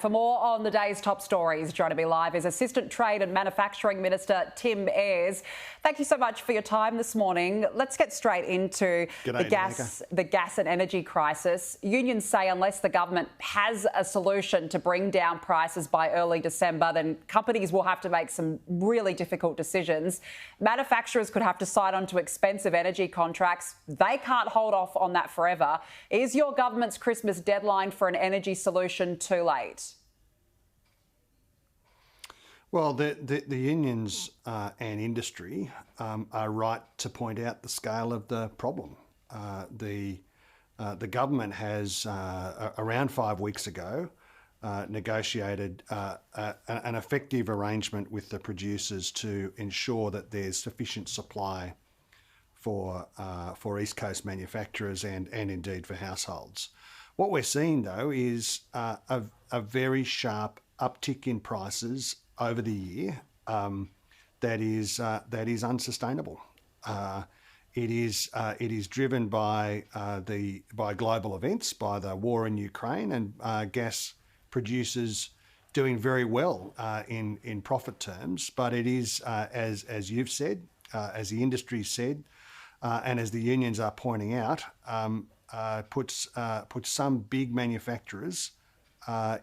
For more on the day's top stories, joining me live is Assistant Trade and Manufacturing Minister Tim Ayres. Thank you so much for your time this morning. Let's get straight into the gas and energy crisis. Unions say unless the government has a solution to bring down prices by early December, then companies will have to make some really difficult decisions. Manufacturers could have to sign on to expensive energy contracts. They can't hold off on that forever. Is your government's Christmas deadline for an energy solution too late? Well, the unions and industry are right to point out the scale of the problem. The government has, around 5 weeks ago, negotiated an effective arrangement with the producers to ensure that there's sufficient supply for East Coast manufacturers and indeed for households. What we're seeing, though, is a very sharp uptick in prices over the year that is unsustainable. It is driven by global events, by the war in Ukraine, and gas producers doing very well in profit terms. But it is, as you've said, as the industry said, and as the unions are pointing out, puts some big manufacturers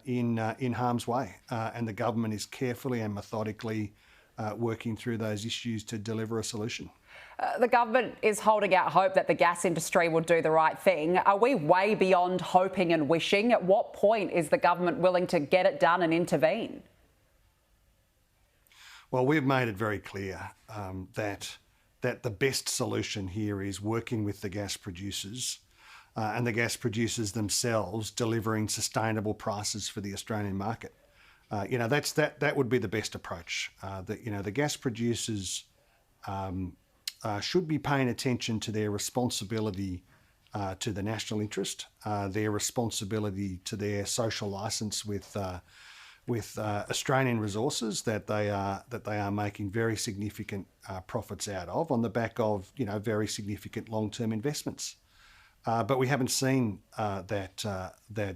in harm's way, and the government is carefully and methodically working through those issues to deliver a solution. The government is holding out hope that the gas industry will do the right thing. Are we way beyond hoping and wishing? At what point is the government willing to get it done and intervene? Well, we've made it very clear that the best solution here is working with the gas producers and the gas producers themselves delivering sustainable prices for the Australian market. That would be the best approach. The gas producers should be paying attention to their responsibility to the national interest, their responsibility to their social licence with Australian resources that they are making very significant profits out of on the back of very significant long-term investments. But we haven't seen that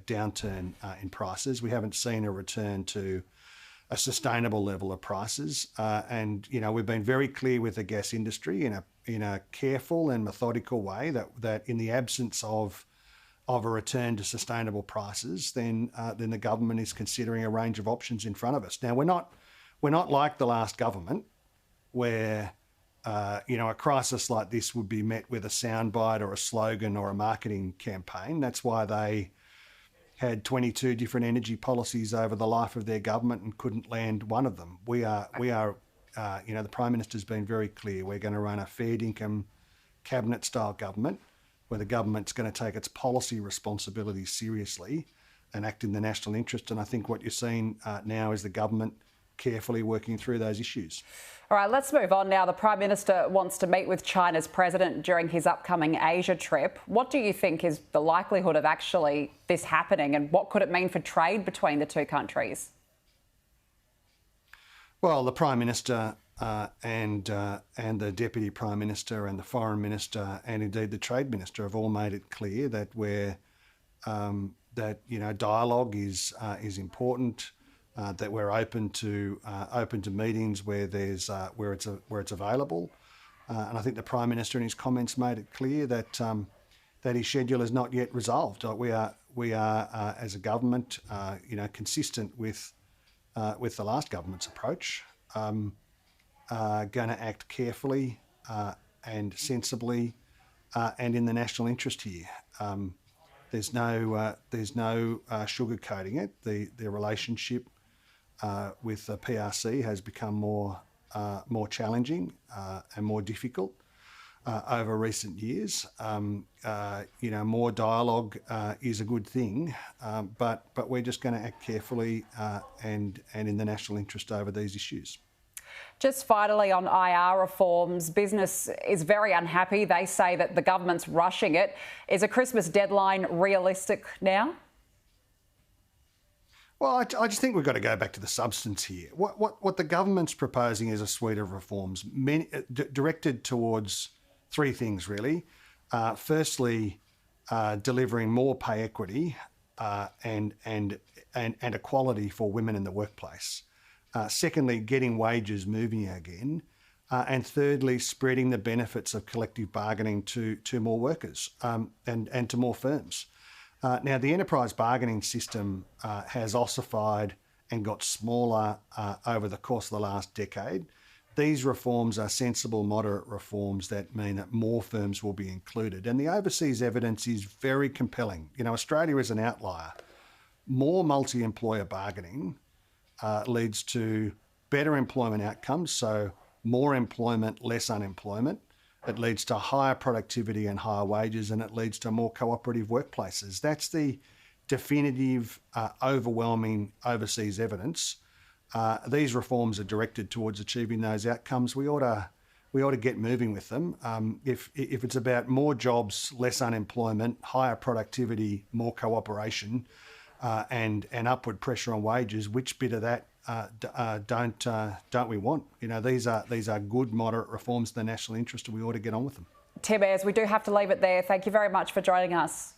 downturn in prices. We haven't seen a return to a sustainable level of prices. And we've been very clear with the gas industry in a careful and methodical way that in the absence of a return to sustainable prices, then the government is considering a range of options in front of us. Now, we're not like the last government, where a crisis like this would be met with a soundbite or a slogan or a marketing campaign. That's why they had 22 different energy policies over the life of their government and couldn't land one of them. The Prime Minister's been very clear. We're going to run a fair income cabinet-style government, where the government's going to take its policy responsibilities seriously and act in the national interest. And I think what you're seeing now is the government carefully working through those issues. All right, let's move on now. The Prime Minister wants to meet with China's president during his upcoming Asia trip. What do you think is the likelihood of actually this happening, and what could it mean for trade between the two countries? Well, the Prime Minister and the Deputy Prime Minister and the Foreign Minister and indeed the Trade Minister have all made it clear that dialogue is important. That we're open to meetings where it's available, and I think the Prime Minister in his comments made it clear that his schedule is not yet resolved. We are as a government, consistent with the last government's approach, going to act carefully and sensibly and in the national interest here. There's no sugarcoating it. The relationship with the PRC has become more challenging and more difficult over recent years. More dialogue is a good thing, but we're just going to act carefully and in the national interest over these issues. Just finally on IR reforms, business is very unhappy. They say that the government's rushing it. Is a Christmas deadline realistic now? Well, I just think we've got to go back to the substance here. What the government's proposing is a suite of reforms directed towards three things, really. Firstly, delivering more pay equity and and equality for women in the workplace. Secondly, getting wages moving again. And thirdly, spreading the benefits of collective bargaining to more workers and to more firms. Now, the enterprise bargaining system has ossified and got smaller over the course of the last decade. These reforms are sensible, moderate reforms that mean that more firms will be included. And the overseas evidence is very compelling. You know, Australia is an outlier. More multi-employer bargaining leads to better employment outcomes, so more employment, less unemployment. It leads to higher productivity and higher wages, and it leads to more cooperative workplaces. That's the definitive, overwhelming overseas evidence. These reforms are directed towards achieving those outcomes. We ought to get moving with them. If it's about more jobs, less unemployment, higher productivity, more cooperation, and upward pressure on wages, which bit of that don't we want? You know, these are good, moderate reforms in the national interest, and we ought to get on with them. Tim Ayres, we do have to leave it there. Thank you very much for joining us.